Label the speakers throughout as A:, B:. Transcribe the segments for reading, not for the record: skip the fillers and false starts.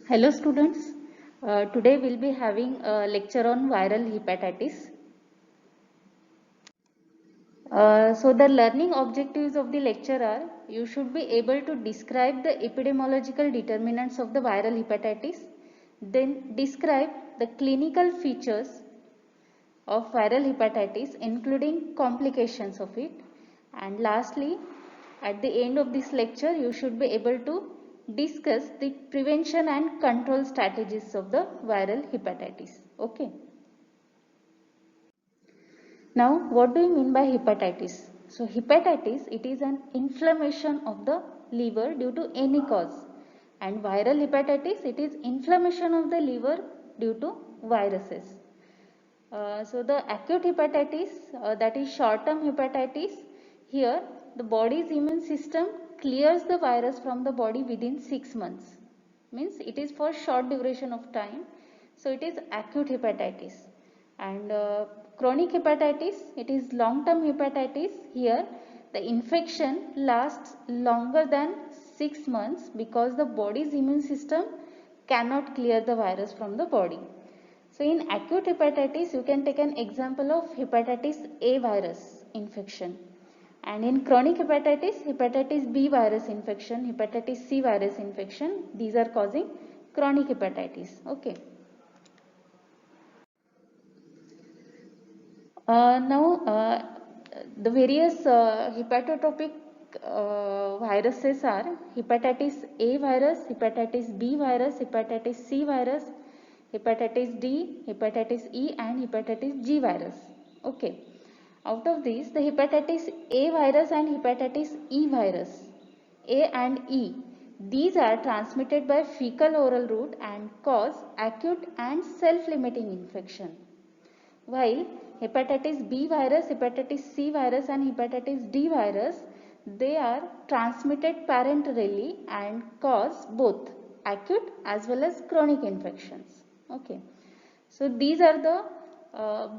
A: Hello students, today we'll be having a lecture on viral hepatitis. So the learning objectives of the lecture are, you should be able to describe the epidemiological determinants of the viral hepatitis, then describe the clinical features of viral hepatitis including complications of it, and lastly at the end of this lecture you should be able to discuss the prevention and control strategies of the viral hepatitis. Okay. Now, what do you mean by hepatitis? So, hepatitis, it is an inflammation of the liver due to any cause, and viral hepatitis, it is inflammation of the liver due to viruses. So, the acute hepatitis, that is short-term hepatitis, here the body's immune system clears the virus from the body within 6 months. Means it is for short duration of time. So, it is acute hepatitis. And chronic hepatitis, it is long-term hepatitis. Here the infection lasts longer than 6 months because the body's immune system cannot clear the virus from the body. So in acute hepatitis, you can take an example of hepatitis A virus infection. And in chronic hepatitis, hepatitis B virus infection, hepatitis C virus infection, these are causing chronic hepatitis. Okay. Now, the various hepatotopic viruses are hepatitis A virus, hepatitis B virus, hepatitis C virus, hepatitis D, hepatitis E and hepatitis G virus. Okay. Out of these, the hepatitis A virus and hepatitis E virus, A and E, these are transmitted by fecal oral route and cause acute and self-limiting infection. While hepatitis B virus, hepatitis C virus and hepatitis D virus, they are transmitted parenterally and cause both acute as well as chronic infections. Okay. So these are the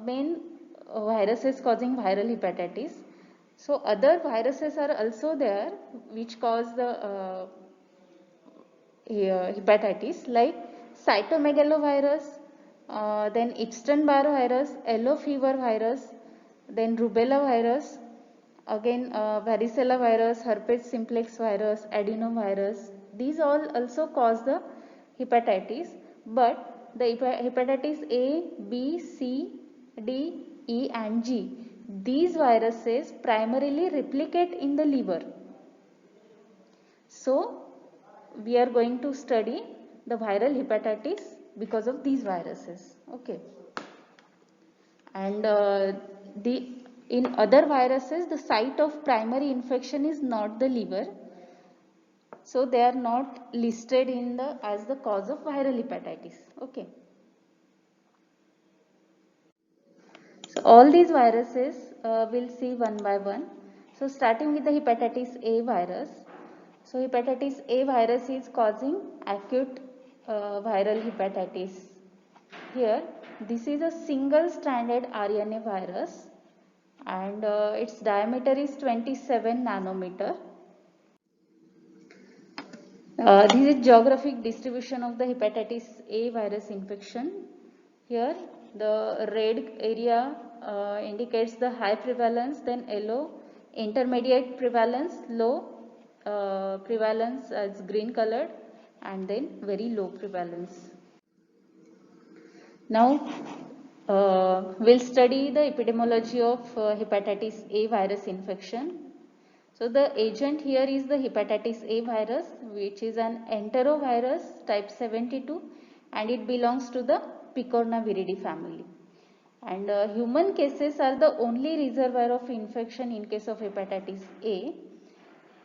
A: main viruses causing viral hepatitis. So other viruses are also there which cause the hepatitis like cytomegalovirus, then Epstein-Barr virus, yellow fever virus, then rubella virus, again varicella virus, herpes simplex virus, adenovirus. These all also cause the hepatitis, but the hepatitis A, B, C, D, E and G, these viruses primarily replicate in the liver. So, we are going to study the viral hepatitis because of these viruses. Okay. And in other viruses, the site of primary infection is not the liver. So, they are not listed in the as the cause of viral hepatitis. Okay. So, all these viruses we'll see one by one. So, starting with the hepatitis A virus. So, hepatitis A virus is causing acute viral hepatitis. Here, this is a single-stranded RNA virus and its diameter is 27 nanometer. This is geographic distribution of the hepatitis A virus infection. Here, the red area indicates the high prevalence, then yellow intermediate prevalence, low prevalence as green colored, and then very low prevalence. Now, we'll study the epidemiology of hepatitis A virus infection. So, the agent here is the hepatitis A virus, which is an enterovirus type 72 and it belongs to the Picornaviridae family. And human cases are the only reservoir of infection in case of hepatitis A.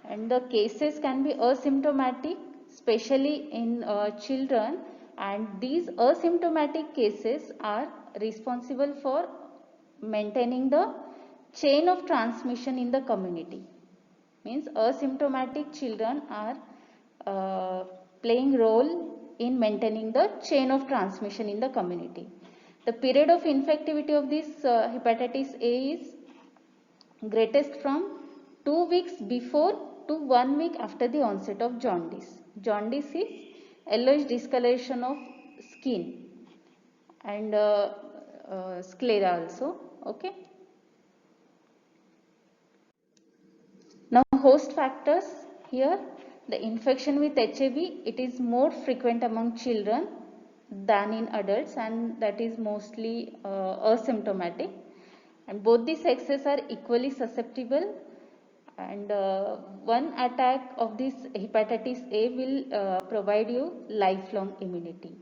A: And the cases can be asymptomatic, especially in children, and these asymptomatic cases are responsible for maintaining the chain of transmission in the community. Means asymptomatic children are playing role in maintaining the chain of transmission in the community. The period of infectivity of this hepatitis A is greatest from 2 weeks before to 1 week after the onset of jaundice. Jaundice is yellowish discoloration of skin and sclera also. Okay. Now host factors here, the infection with HIV, it is more frequent among children than in adults, and that is mostly asymptomatic, and both the sexes are equally susceptible, and one attack of this hepatitis A will provide you lifelong immunity,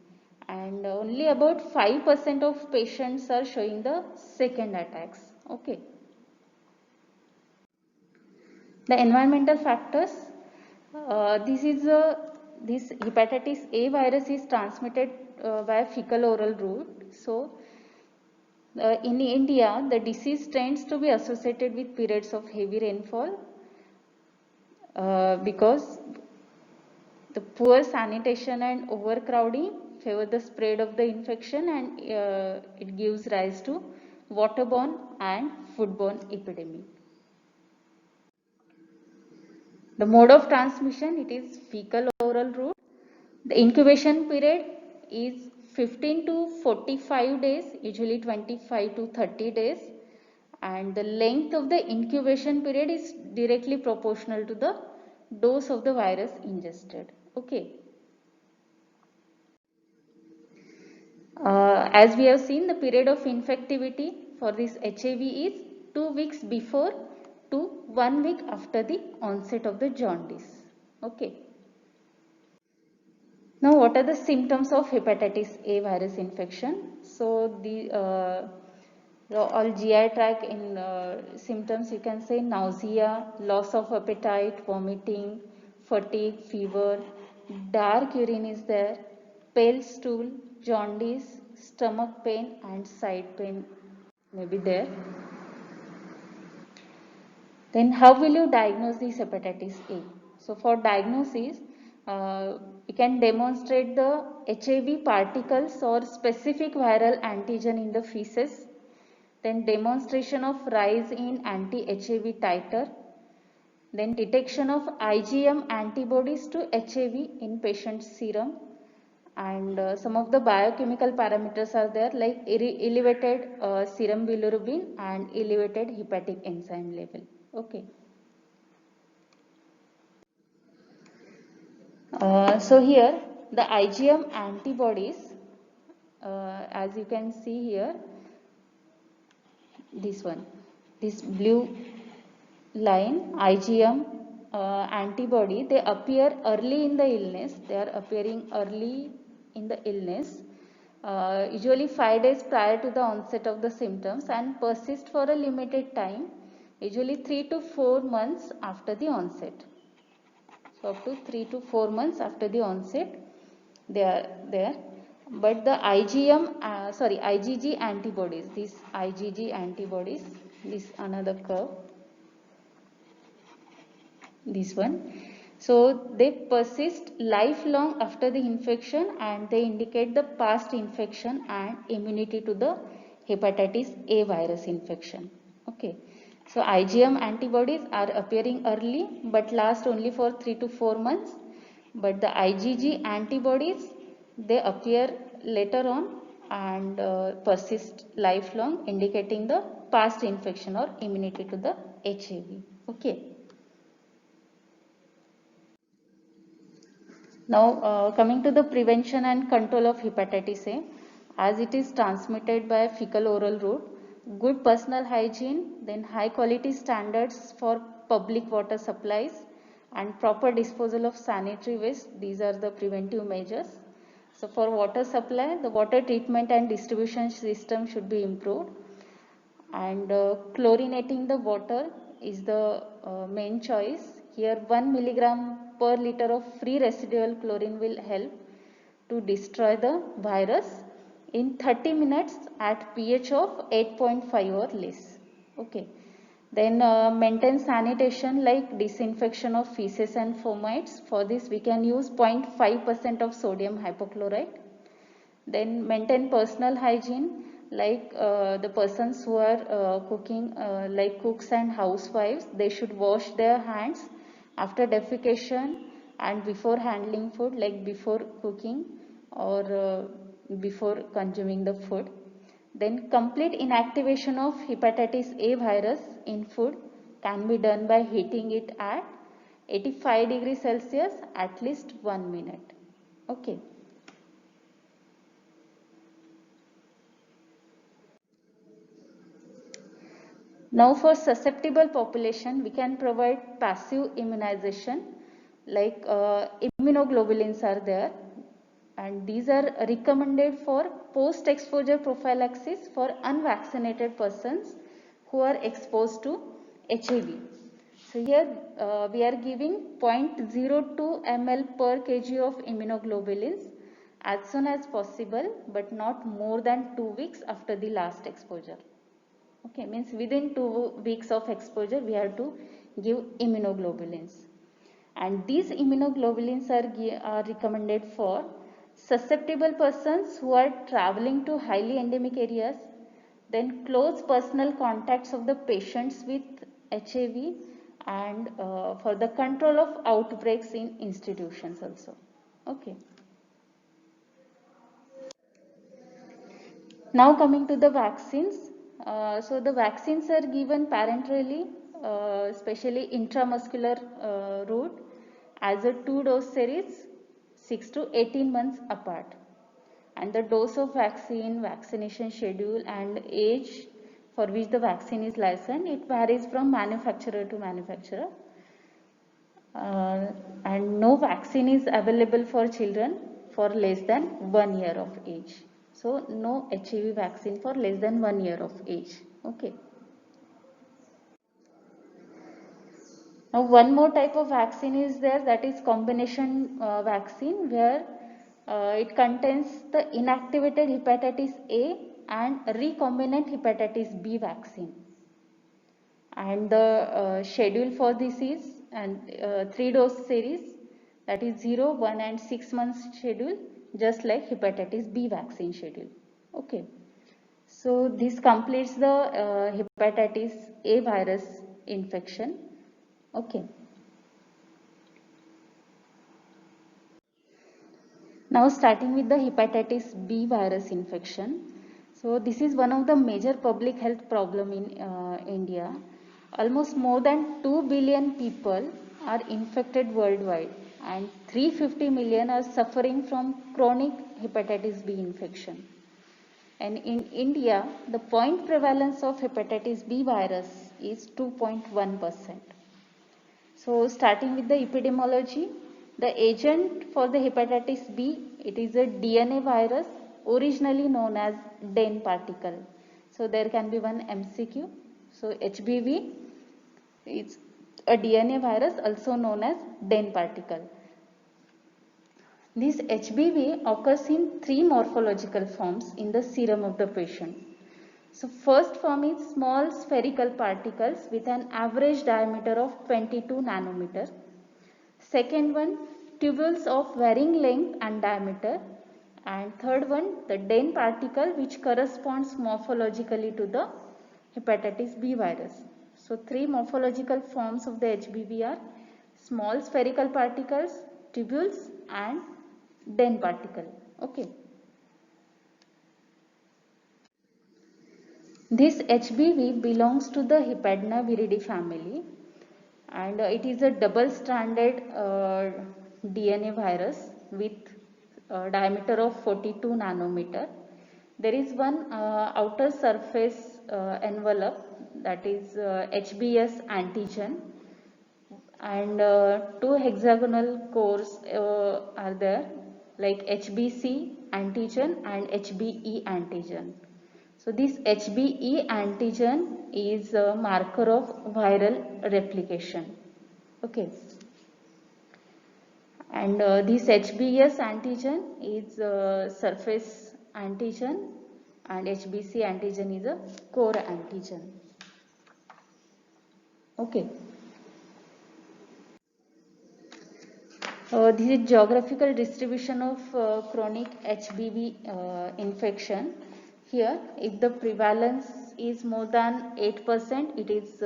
A: and only about 5% of patients are showing the second attacks. Okay. The environmental factors, this hepatitis A virus is transmitted by fecal oral route. So in India, the disease tends to be associated with periods of heavy rainfall because the poor sanitation and overcrowding favor the spread of the infection, and it gives rise to waterborne and foodborne epidemic. The mode of transmission, it is fecal oral route. The incubation period is 15 to 45 days, usually 25 to 30 days, and the length of the incubation period is directly proportional to the dose of the virus ingested. Okay. As we have seen, the period of infectivity for this HIV is 2 weeks before to 1 week after the onset of the jaundice. Okay. Now, what are the symptoms of hepatitis A virus infection? So, the all GI tract in symptoms, you can say nausea, loss of appetite, vomiting, fatigue, fever, dark urine is there, pale stool, jaundice, stomach pain and side pain may be there. Then how will you diagnose this hepatitis A? So for diagnosis, you can demonstrate the HIV particles or specific viral antigen in the feces, then demonstration of rise in anti-HIV titer, then detection of IgM antibodies to HIV in patient serum, and some of the biochemical parameters are there like elevated serum bilirubin and elevated hepatic enzyme level. Okay. So here the IgM antibodies, as you can see here, this one, this blue line IgM antibody, they appear early in the illness. They are appearing early in the illness, usually 5 days prior to the onset of the symptoms, and persist for a limited time, usually 3 to 4 months after the onset. So up to 3 to 4 months after the onset they are there. But the IgG antibodies, these IgG antibodies, this another curve, this one. So they persist lifelong after the infection, and they indicate the past infection and immunity to the hepatitis A virus infection. Okay. So IgM antibodies are appearing early but last only for 3 to 4 months. But the IgG antibodies, they appear later on and persist lifelong, indicating the past infection or immunity to the HIV. Okay. Now, coming to the prevention and control of hepatitis A, as it is transmitted by fecal oral route, good personal hygiene, then high quality standards for public water supplies, and proper disposal of sanitary waste, these are the preventive measures. So, for water supply, the water treatment and distribution system should be improved, and chlorinating the water is the main choice. Here 1 milligram per liter of free residual chlorine will help to destroy the virus in 30 minutes at pH of 8.5 or less. Okay. Then maintain sanitation like disinfection of feces and fomites. For this we can use 0.5% of sodium hypochlorite. Then maintain personal hygiene like the persons who are cooking, like cooks and housewives, they should wash their hands after defecation and before handling food, like before cooking or before consuming the food. Then complete inactivation of hepatitis A virus in food can be done by heating it at 85 degrees Celsius at least 1 minute. Okay. Now for susceptible population, we can provide passive immunization, like immunoglobulins are there, and these are recommended for post-exposure prophylaxis for unvaccinated persons who are exposed to HIV. So here we are giving 0.02 ml per kg of immunoglobulins as soon as possible, but not more than 2 weeks after the last exposure. Okay, means within 2 weeks of exposure we have to give immunoglobulins, and these immunoglobulins are recommended for susceptible persons who are traveling to highly endemic areas, then close personal contacts of the patients with HIV, and for the control of outbreaks in institutions also. Okay. Now coming to the vaccines. So the vaccines are given parenterally, especially intramuscular route, as a 2-dose series 6 to 18 months apart. And the dose of vaccine, vaccination schedule and age for which the vaccine is licensed, it varies from manufacturer to manufacturer. And no vaccine is available for children for less than 1 year of age. So no HIV vaccine for less than 1 year of age. Okay. Now one more type of vaccine is there, that is combination vaccine, where it contains the inactivated hepatitis A and recombinant hepatitis B vaccine. And the schedule for this is 3-dose series, that is 0, 1 and 6 months schedule, just like hepatitis B vaccine schedule. Okay. So this completes the hepatitis A virus infection. Okay. Now starting with the hepatitis B virus infection. So this is one of the major public health problem in India. Almost more than 2 billion people are infected worldwide, and 350 million are suffering from chronic hepatitis B infection. And in India, the point prevalence of hepatitis B virus is 2.1%. So starting with the epidemiology, the agent for the hepatitis B, it is a DNA virus originally known as DEN particle. So there can be one MCQ. So HBV is a DNA virus also known as DEN particle. This HBV occurs in 3 morphological forms in the serum of the patient. So first form is small spherical particles with an average diameter of 22 nanometer. Second one, tubules of varying length and diameter. And third one, the DEN particle, which corresponds morphologically to the hepatitis B virus. So 3 morphological forms of the HBV are small spherical particles, tubules and DEN particle. Okay. This HBV belongs to the Hepadna-viridae family, and it is a double-stranded DNA virus with diameter of 42 nanometer. There is one outer surface envelope, that is HBS antigen, and 2 hexagonal cores are there, like HBC antigen and HBE antigen. So this HBE antigen is a marker of viral replication. Okay. And this HBS antigen is a surface antigen, and HBC antigen is a core antigen. Okay. This is geographical distribution of chronic HBV infection. Here, if the prevalence is more than 8%, it is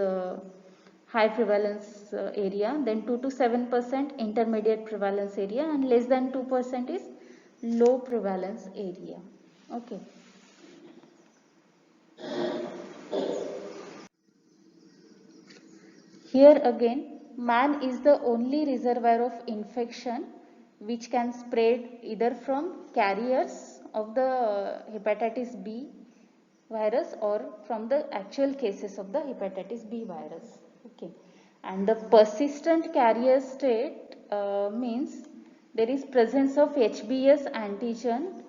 A: high prevalence area, then 2 to 7% intermediate prevalence area, and less than 2% is low prevalence area. Okay. Here again, man is the only reservoir of infection which can spread either from carriers of the hepatitis B virus or from the actual cases of the hepatitis B virus. Okay. And the persistent carrier state means there is presence of HBs antigen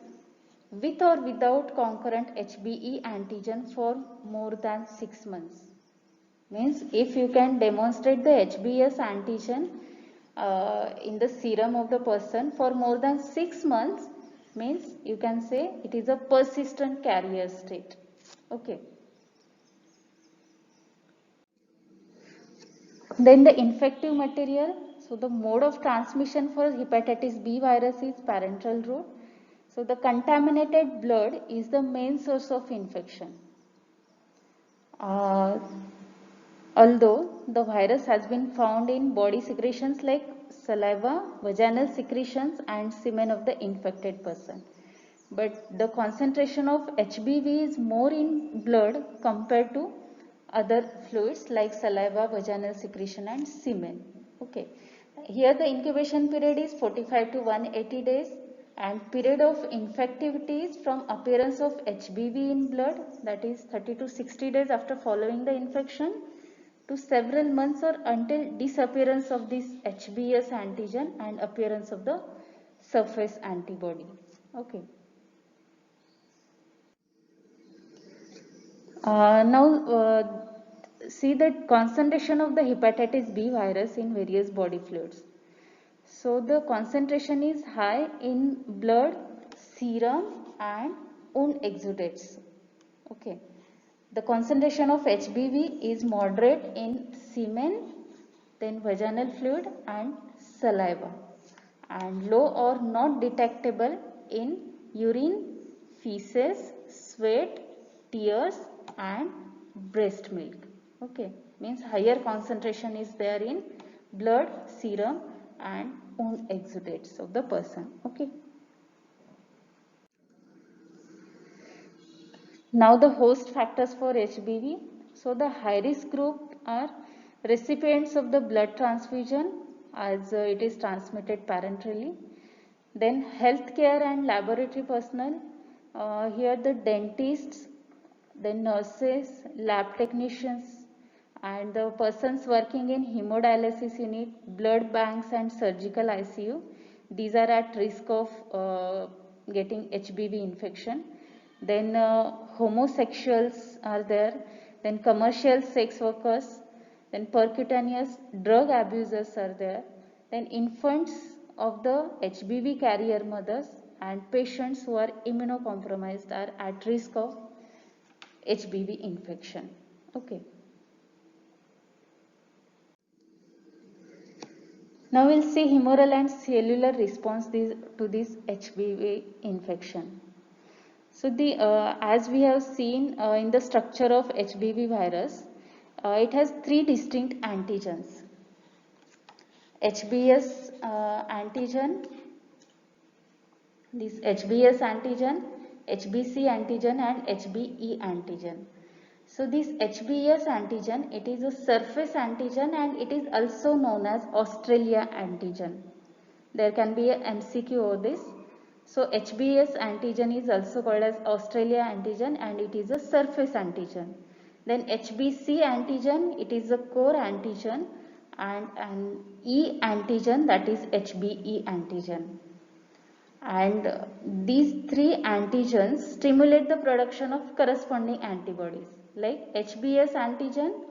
A: with or without concurrent HBe antigen for more than 6 months. Means if you can demonstrate the HBs antigen in the serum of the person for more than 6 months, means you can say it is a persistent carrier state. Okay. Then the infective material. So the mode of transmission for hepatitis B virus is parenteral route. So the contaminated blood is the main source of infection. Although the virus has been found in body secretions like saliva, vaginal secretions and semen of the infected person. But the concentration of HBV is more in blood compared to other fluids like saliva, vaginal secretion and semen. Okay. Here the incubation period is 45 to 180 days and period of infectivity is from appearance of HBV in blood, that is 30 to 60 days after following the infection, to several months or until disappearance of this HBs antigen and appearance of the surface antibody. Okay. Now see the concentration of the hepatitis B virus in various body fluids. So the concentration is high in blood, serum and wound exudates. Okay. The concentration of HBV is moderate in semen, then vaginal fluid and saliva, and low or not detectable in urine, feces, sweat, tears and breast milk. Okay, means higher concentration is there in blood, serum and wound exudates of the person. Okay. Now the host factors for HBV. So the high risk group are recipients of the blood transfusion as it is transmitted parenterally. Then healthcare and laboratory personnel. Here the dentists, then nurses, lab technicians and the persons working in hemodialysis unit, blood banks and surgical ICU. These are at risk of getting HBV infection. Then homosexuals are there, then commercial sex workers, then percutaneous drug abusers are there, then infants of the HBV carrier mothers and patients who are immunocompromised are at risk of HBV infection. Okay. Now we'll see humoral and cellular response to this HBV infection. So as we have seen in the structure of HBV virus, it has three distinct antigens. HBs antigen, this HBs antigen, HBC antigen and HBe antigen. So this HBs antigen, it is a surface antigen and it is also known as Australia antigen. There can be a MCQ over this. So HBs antigen is also called as Australia antigen and it is a surface antigen. Then HBC antigen, it is a core antigen and an E antigen, that is HBe antigen. And these three antigens stimulate the production of corresponding antibodies. Like HBs antigen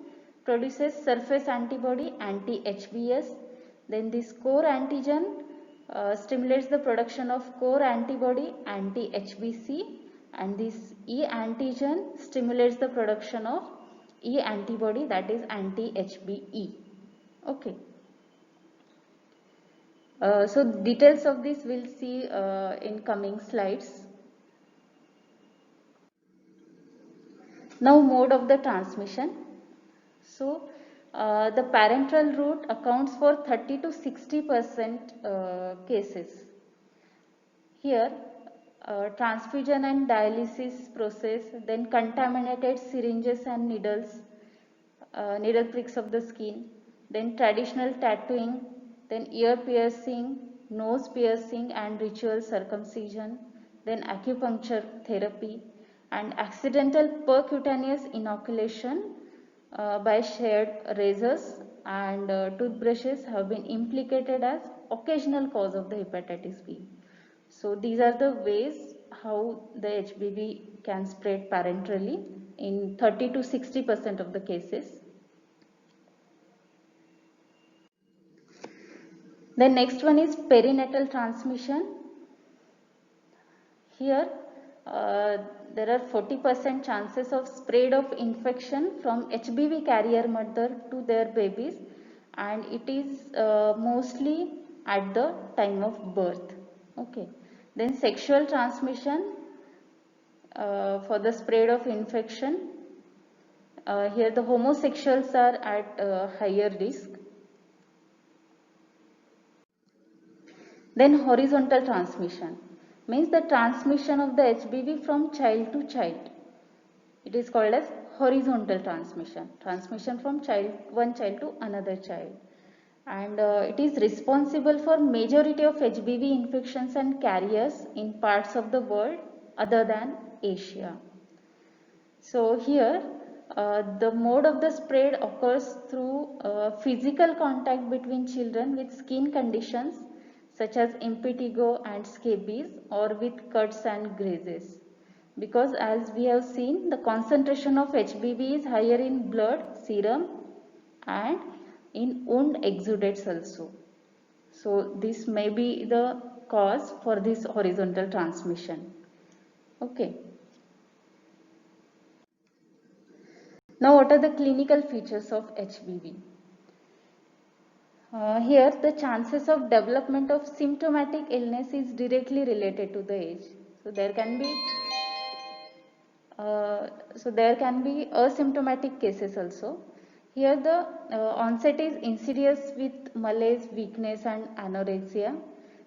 A: produces surface antibody anti-HBs. Then this core antigen stimulates the production of core antibody anti-HBC, and this E antigen stimulates the production of E antibody, that is anti-HBe. Okay. So details of this we'll see in coming slides. Now mode of the transmission. So the parental route accounts for 30 to 60% cases. Here, transfusion and dialysis process, then contaminated syringes and needles, needle pricks of the skin, then traditional tattooing, then ear piercing, nose piercing and ritual circumcision, then acupuncture therapy, and accidental percutaneous inoculation by shared razors and toothbrushes have been implicated as occasional cause of the hepatitis B. So these are the ways how the HBV can spread parenterally in 30 to 60% of the cases. The next one is perinatal transmission. Here there are 40% chances of spread of infection from HBV carrier mother to their babies, and it is mostly at the time of birth. Okay. Then sexual transmission for the spread of infection. Here the homosexuals are at higher risk. Then horizontal transmission means the transmission of the HBV from child to child. It is called as horizontal transmission, transmission from one child to another child. And it is responsible for majority of HBV infections and carriers in parts of the world other than Asia. So here the mode of the spread occurs through physical contact between children with skin conditions such as impetigo and scabies, or with cuts and grazes. Because as we have seen, the concentration of HBV is higher in blood, serum and in wound exudates also. So this may be the cause for this horizontal transmission. Okay. Now what are the clinical features of HBV? Here the chances of development of symptomatic illness is directly related to the age. So there can be asymptomatic cases also. Here the onset is insidious with malaise, weakness and anorexia.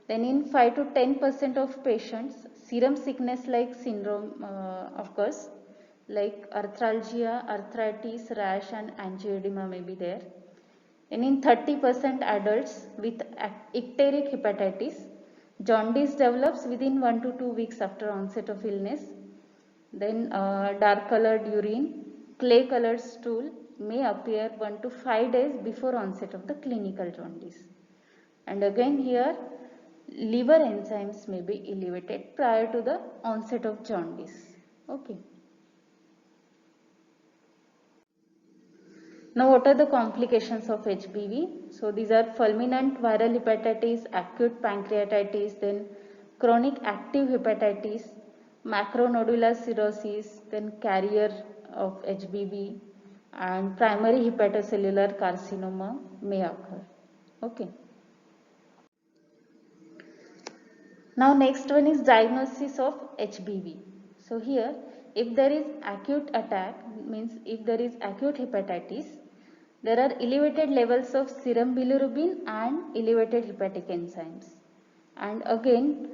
A: Then in 5 to 10% of patients, serum sickness like syndrome occurs, like arthralgia, arthritis, rash and angioedema may be there. And in 30% adults with icteric hepatitis, jaundice develops within 1 to 2 weeks after onset of illness. Then dark colored urine, clay colored stool may appear 1 to 5 days before onset of the clinical jaundice. And again here liver enzymes may be elevated prior to the onset of jaundice. Okay. Now what are the complications of HBV? So these are fulminant viral hepatitis, acute pancreatitis, then chronic active hepatitis, macronodular cirrhosis, then carrier of HBV and primary hepatocellular carcinoma may occur. Okay. Now next one is diagnosis of HBV. So here if there is acute attack, means if there is acute hepatitis, there are elevated levels of serum bilirubin and elevated hepatic enzymes. And again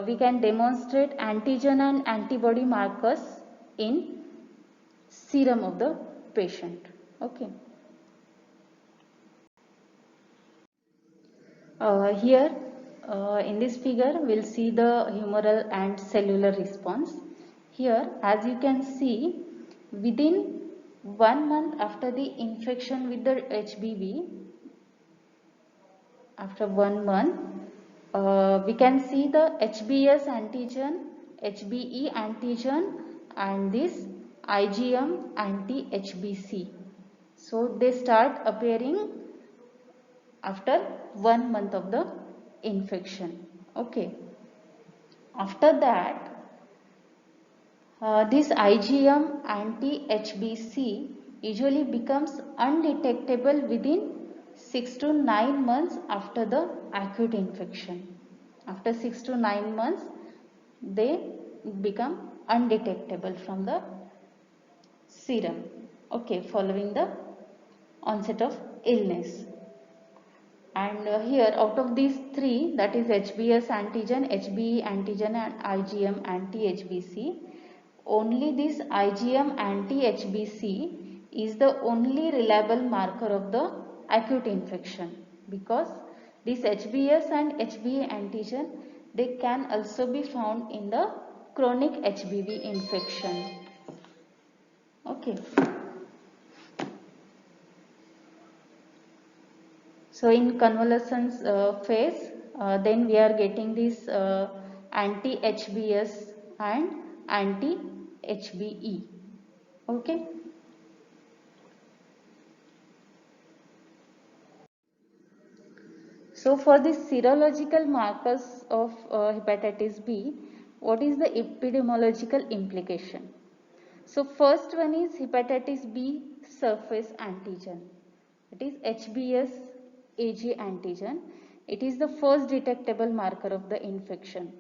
A: we can demonstrate antigen and antibody markers in serum of the patient. Okay. Here in this figure we will see the humoral and cellular response. Here as you can see, within 1 month after the infection with the HBV, after 1 month we can see the HBS antigen, HBE antigen and this IgM anti-HBC. So they start appearing after 1 month of the infection. Okay. After that this IgM anti-HBC usually becomes undetectable within 6 to 9 months after the acute infection. After 6 to 9 months they become undetectable from the serum. Okay, following the onset of illness. And here out of these three, that is HBS antigen, HBE antigen and IgM anti-HBC, only this IgM anti-HBC is the only reliable marker of the acute infection, because this HBS and HBE antigen, they can also be found in the chronic HBV infection. Okay. So in convalescence phase, then we are getting this anti-HBS and anti-HBE. Okay. So for the serological markers of hepatitis B, what is the epidemiological implication? So first one is hepatitis B surface antigen. It is HBs AG antigen. It is the first detectable marker of the infection.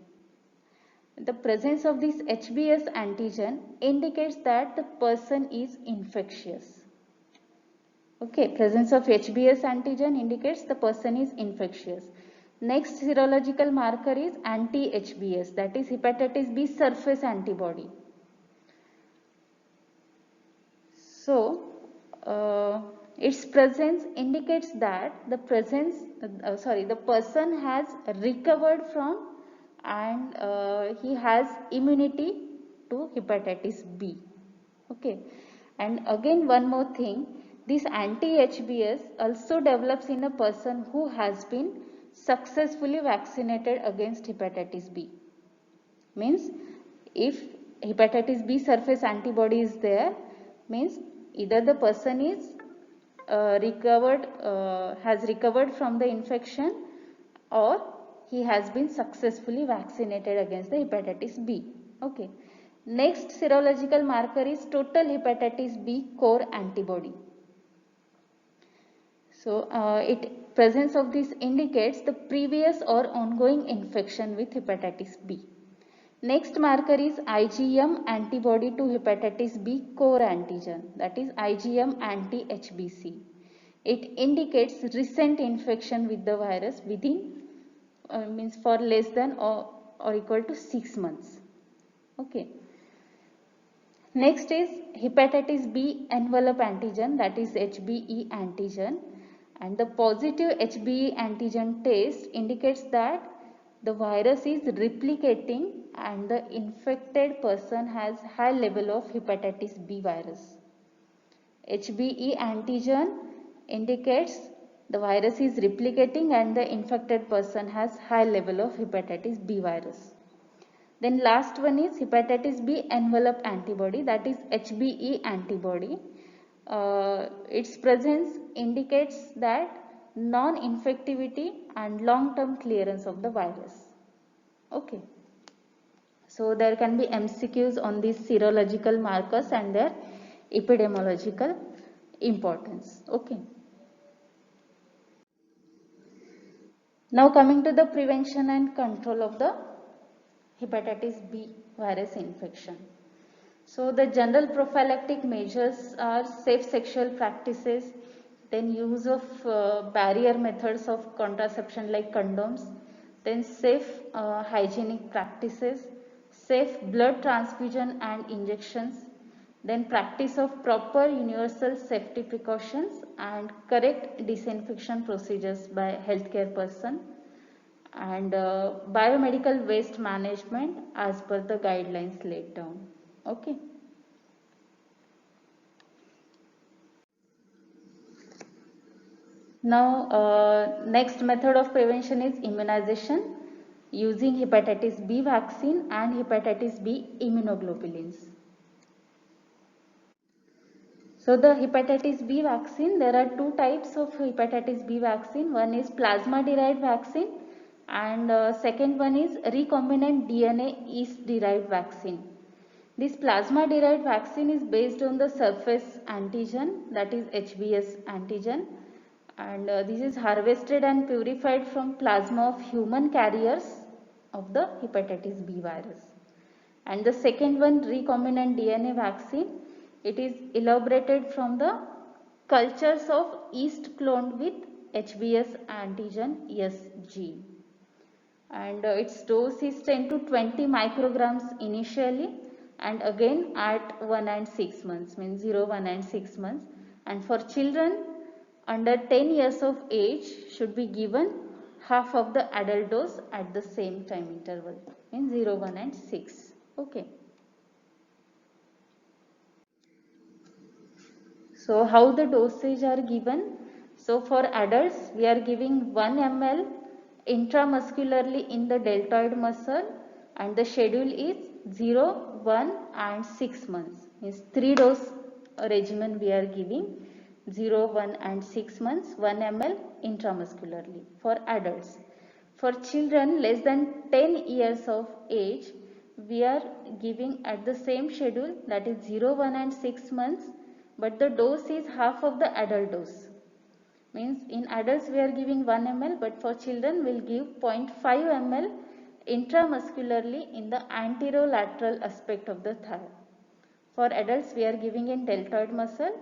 A: The presence of this HBs antigen indicates that the person is infectious. Okay, presence of HBs antigen indicates the person is infectious. Next serological marker is anti-HBs, that is hepatitis B surface antibody. So, its presence indicates that the person has recovered from and he has immunity to hepatitis B. Okay, and again one more thing, this anti-HBs also develops in a person who has been successfully vaccinated against hepatitis B. Means if hepatitis B surface antibody is there, means either the person is has recovered from the infection, or he has been successfully vaccinated against the hepatitis B. Okay. Next serological marker is total hepatitis B core antibody. So presence of this indicates the previous or ongoing infection with hepatitis B. Next marker is IgM antibody to hepatitis B core antigen, that is IgM anti-HBC. It indicates recent infection with the virus within means for less than or equal to 6 months. Okay. Next is hepatitis B envelope antigen, that is HBE antigen, and the positive HBE antigen test indicates that the virus is replicating and the infected person has high level of hepatitis B virus. HBE antigen indicates the virus is replicating and the infected person has high level of hepatitis B virus. Then last one is hepatitis B envelope antibody, that is HBE antibody. Its presence indicates that non-infectivity and long-term clearance of the virus. Okay. So there can be MCQs on these serological markers and their epidemiological importance. Okay. Now coming to the prevention and control of the hepatitis B virus infection. So the general prophylactic measures are safe sexual practices, then use of barrier methods of contraception like condoms, then safe hygienic practices, safe blood transfusion and injections, then practice of proper universal safety precautions and correct disinfection procedures by healthcare person, and biomedical waste management as per the guidelines laid down. Okay. Now next method of prevention is immunization using hepatitis B vaccine and hepatitis B immunoglobulins. So the hepatitis B vaccine, there are two types of hepatitis B vaccine. One is plasma derived vaccine and second one is recombinant DNA yeast derived vaccine. This plasma derived vaccine is based on the surface antigen, that is HBs antigen, and this is harvested and purified from plasma of human carriers of the hepatitis B virus. And the second one, recombinant DNA vaccine, it is elaborated from the cultures of yeast cloned with HBS antigen S gene. And its dose is 10 to 20 micrograms initially, and again at 1 and 6 months, means 0, 1 and 6 months. And for children under 10 years of age should be given half of the adult dose at the same time interval, means 0, 1 and 6. Okay. So how the dosage are given? So for adults we are giving 1 ml intramuscularly in the deltoid muscle, and the schedule is 0, 1 and 6 months. Means 3 dose regimen we are giving, 0, 1 and 6 months, 1 ml intramuscularly for adults. For children less than 10 years of age we are giving at the same schedule, that is 0, 1 and 6 months, but the dose is half of the adult dose. Means in adults we are giving 1 ml, but for children we will give 0.5 ml intramuscularly in the anterolateral aspect of the thigh. For adults we are giving in deltoid muscle,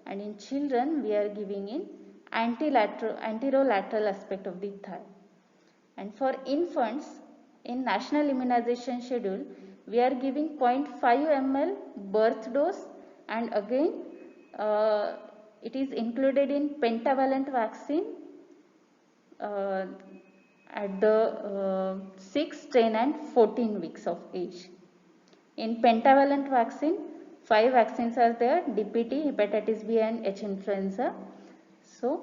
A: and in children we are giving in anterolateral aspect of the thigh. And for infants in national immunization schedule we are giving 0.5 ml birth dose, and again it is included in pentavalent vaccine at the 6, 10 and 14 weeks of age. In pentavalent vaccine 5 vaccines are there: DPT, hepatitis B and H influenza. So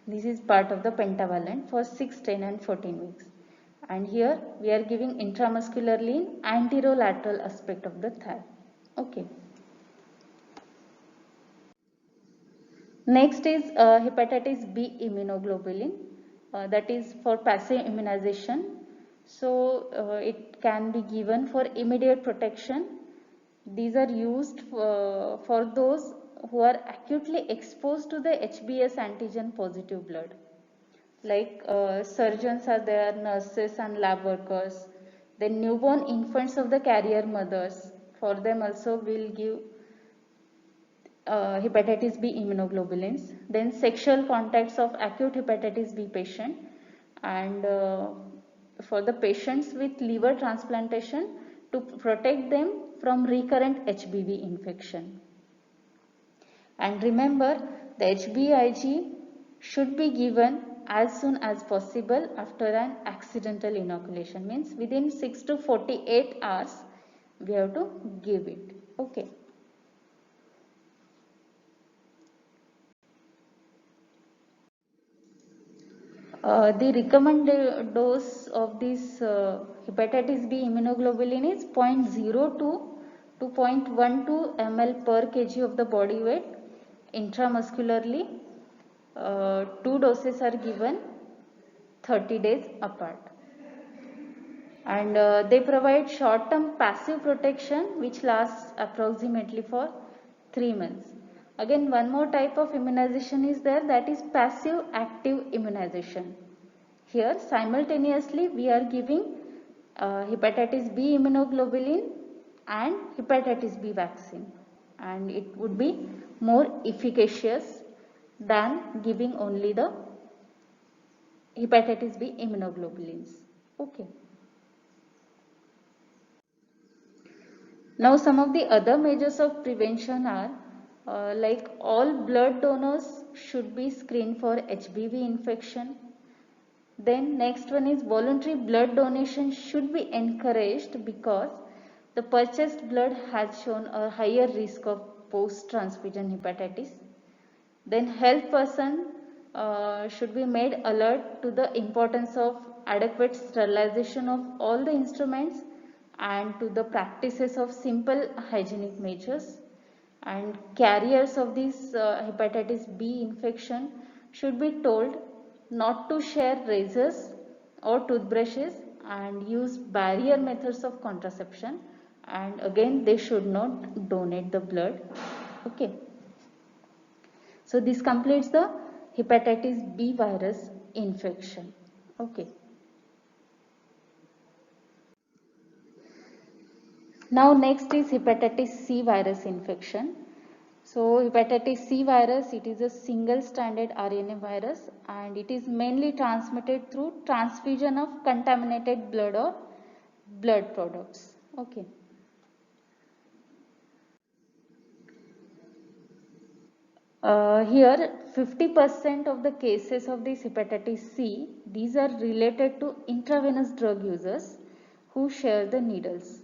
A: this is part of the pentavalent for 6, 10 and 14 weeks. And here we are giving intramuscularly in anterolateral aspect of the thigh. Okay. Next is hepatitis B immunoglobulin, that is for passive immunization. So it can be given for immediate protection. These are used for those who are acutely exposed to the HBS antigen positive blood. Like surgeons are there, nurses and lab workers, then newborn infants of the carrier mothers, for them also we will give hepatitis B immunoglobulins. Then sexual contacts of acute hepatitis B patient, and for the patients with liver transplantation to protect them from recurrent HBV infection. And remember, the HBIG should be given as soon as possible after an accidental inoculation, means within 6 to 48 hours we have to give it. Okay. The recommended dose of this hepatitis B immunoglobulin is 0.02 to 0.12 ml per kg of the body weight intramuscularly. 2 doses are given 30 days apart, and they provide short-term passive protection which lasts approximately for 3 months. Again, one more type of immunization is there, that is passive active immunization. Here simultaneously we are giving hepatitis B immunoglobulin and hepatitis B vaccine, and it would be more efficacious than giving only the hepatitis B immunoglobulins. Okay. Now some of the other measures of prevention are like all blood donors should be screened for HBV infection. Then next one is voluntary blood donation should be encouraged because the purchased blood has shown a higher risk of post-transfusion hepatitis. Then health person should be made alert to the importance of adequate sterilization of all the instruments and to the practices of simple hygienic measures. And carriers of this hepatitis B infection should be told not to share razors or toothbrushes and use barrier methods of contraception, and again they should not donate the blood. Okay. So this completes the hepatitis B virus infection. Okay. Now next is hepatitis C virus infection. So hepatitis C virus, it is a single stranded RNA virus and it is mainly transmitted through transfusion of contaminated blood or blood products. Okay. Here 50% of the cases of this hepatitis C, these are related to intravenous drug users who share the needles,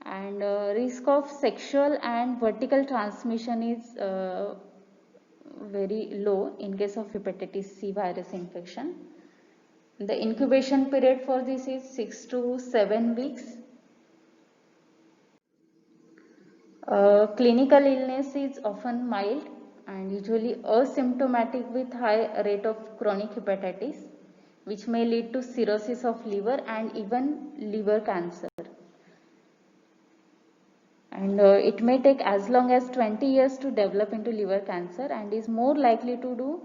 A: and risk of sexual and vertical transmission is very low in case of hepatitis C virus infection. The incubation period for this is 6 to 7 weeks. Clinical illness is often mild and usually asymptomatic with high rate of chronic hepatitis, which may lead to cirrhosis of liver and even liver cancer. And it may take as long as 20 years to develop into liver cancer and is more likely to do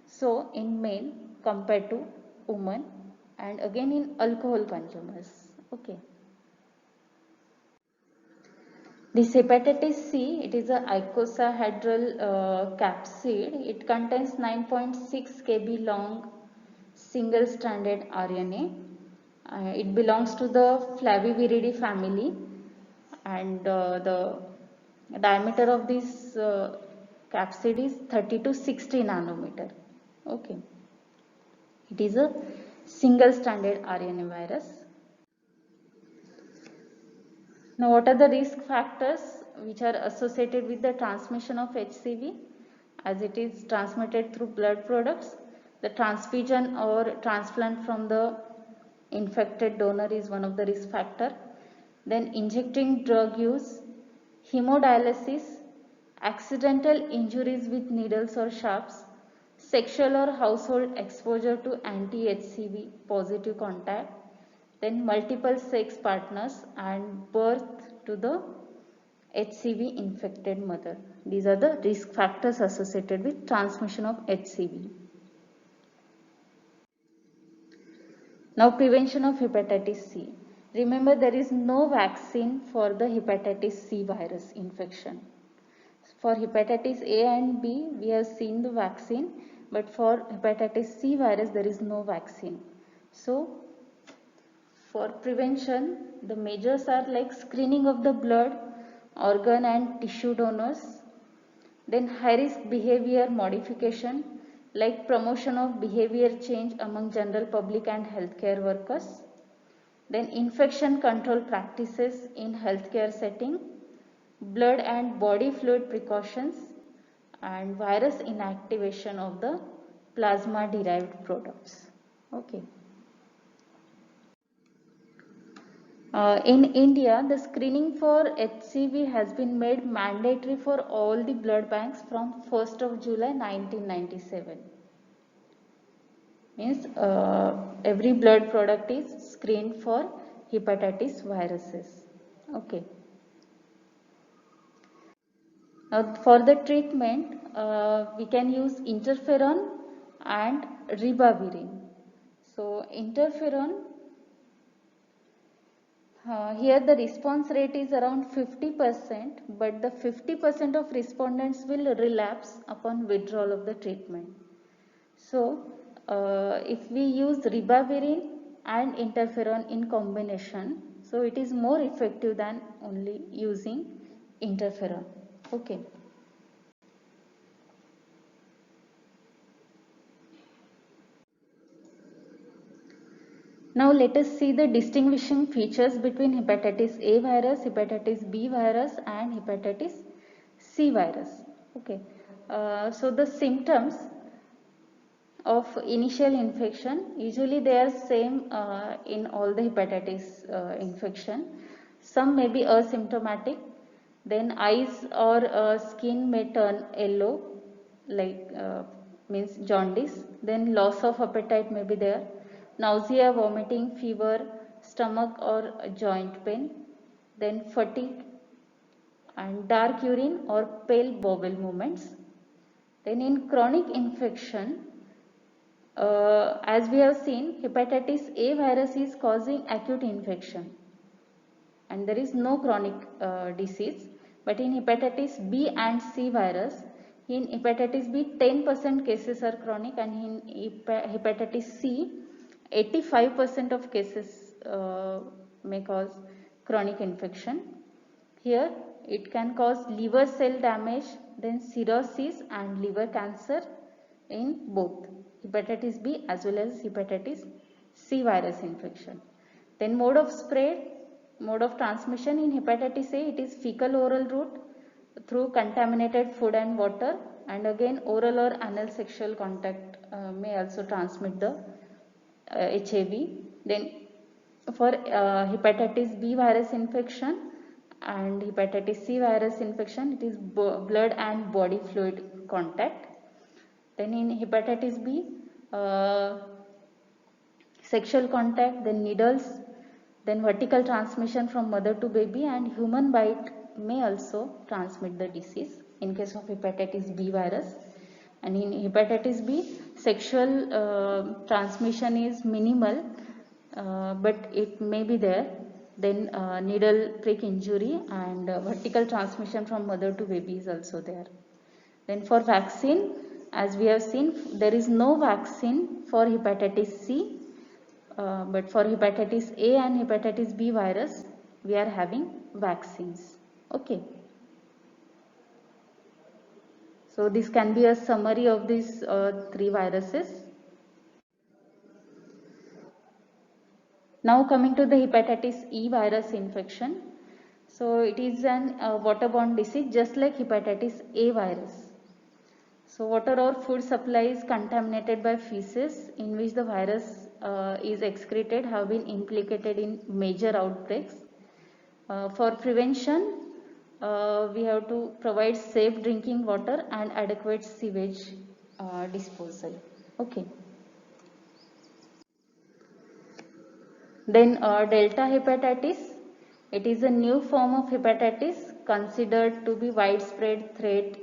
A: so in men compared to women, and again in alcohol consumers. Okay. This hepatitis C, it is a icosahedral capsid. It contains 9.6 kb long single-stranded RNA. It belongs to the Flaviviridae family, and the diameter of this capsid is 30 to 60 nanometer. Okay. It is a single-stranded RNA virus. Now, what are the risk factors which are associated with the transmission of HCV? As it is transmitted through blood products, the transfusion or transplant from the infected donor is one of the risk factor. Then injecting drug use, hemodialysis, accidental injuries with needles or sharps, sexual or household exposure to anti-HCV positive contact, then multiple sex partners and birth to the HCV infected mother. These are the risk factors associated with transmission of HCV. Now, prevention of hepatitis C. Remember, there is no vaccine for the hepatitis C virus infection. For hepatitis A and B, we have seen the vaccine, but for hepatitis C virus, there is no vaccine. So, for prevention, the measures are like screening of the blood, organ and tissue donors, then high risk behavior modification like promotion of behavior change among general public and healthcare workers, then infection control practices in healthcare setting, blood and body fluid precautions, and virus inactivation of the plasma derived products. Okay. In India, the screening for HCV has been made mandatory for all the blood banks from 1st of July 1997. Means every blood product is screened for hepatitis viruses. Okay. Now for the treatment, we can use interferon and ribavirin. So interferon, here the response rate is around 50%, but the 50% of respondents will relapse upon withdrawal of the treatment. So, if we use ribavirin and interferon in combination, so it is more effective than only using interferon. Okay. Now let us see the distinguishing features between hepatitis A virus, hepatitis B virus and hepatitis C virus. Okay. So the symptoms of initial infection, usually they are same in all the hepatitis infection. Some may be asymptomatic, then eyes or skin may turn yellow, like means jaundice, then loss of appetite may be there, nausea, vomiting, fever, stomach or joint pain, then fatigue and dark urine or pale bowel movements. Then in chronic infection, as we have seen, hepatitis A virus is causing acute infection and there is no chronic disease. But in hepatitis B and C virus, in hepatitis B 10% cases are chronic, and in hepatitis C 85% of cases may cause chronic infection. Here it can cause liver cell damage, then cirrhosis and liver cancer in both hepatitis B as well as hepatitis C virus infection. Then mode of spread, mode of transmission in hepatitis A, it is fecal oral route through contaminated food and water, and again oral or anal sexual contact may also transmit the HAV. Then for hepatitis B virus infection and hepatitis C virus infection, it is blood and body fluid contact. Then in hepatitis B, sexual contact, then needles, then vertical transmission from mother to baby, and human bite may also transmit the disease in case of hepatitis B virus. And in hepatitis B, sexual transmission is minimal, but it may be there. Then needle prick injury and vertical transmission from mother to baby is also there. Then for vaccine, as we have seen, there is no vaccine for hepatitis C, but for hepatitis A and hepatitis B virus, we are having vaccines. Okay. So this can be a summary of these three viruses. Now coming to the hepatitis E virus infection. So it is an waterborne disease just like hepatitis A virus. So water or food supply is contaminated by feces in which the virus is excreted have been implicated in major outbreaks. For prevention, we have to provide safe drinking water and adequate sewage disposal. Okay. Then delta hepatitis, it is a new form of hepatitis considered to be widespread threat.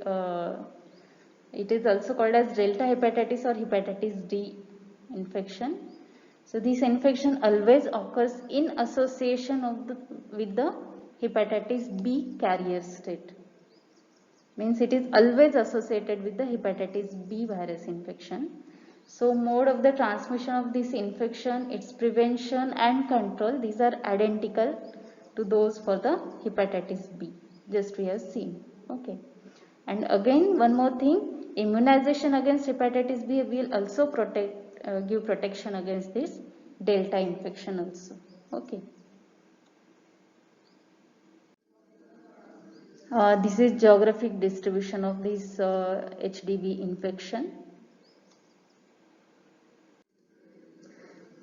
A: It is also called as delta hepatitis or hepatitis D infection. So this infection always occurs in association with the hepatitis B carrier state. Means it is always associated with the hepatitis B virus infection. So mode of the transmission of this infection, its prevention and control, these are identical to those for the hepatitis B, just we have seen. Okay. And again one more thing, immunization against hepatitis B will also give protection against this delta infection also. Okay. This is geographic distribution of this HDB infection.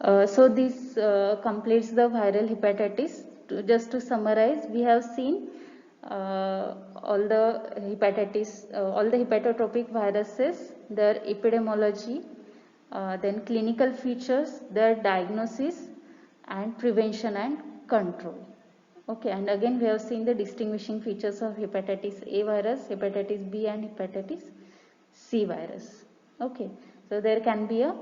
A: So this completes the viral hepatitis. Just to summarize, we have seen all the hepatotropic viruses, their epidemiology, then clinical features, their diagnosis and prevention and control. Okay, and again we have seen the distinguishing features of hepatitis A virus, hepatitis B and hepatitis C virus. Okay, so there can be a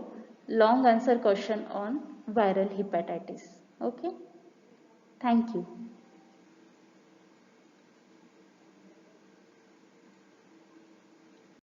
A: long answer question on viral hepatitis. Okay, thank you.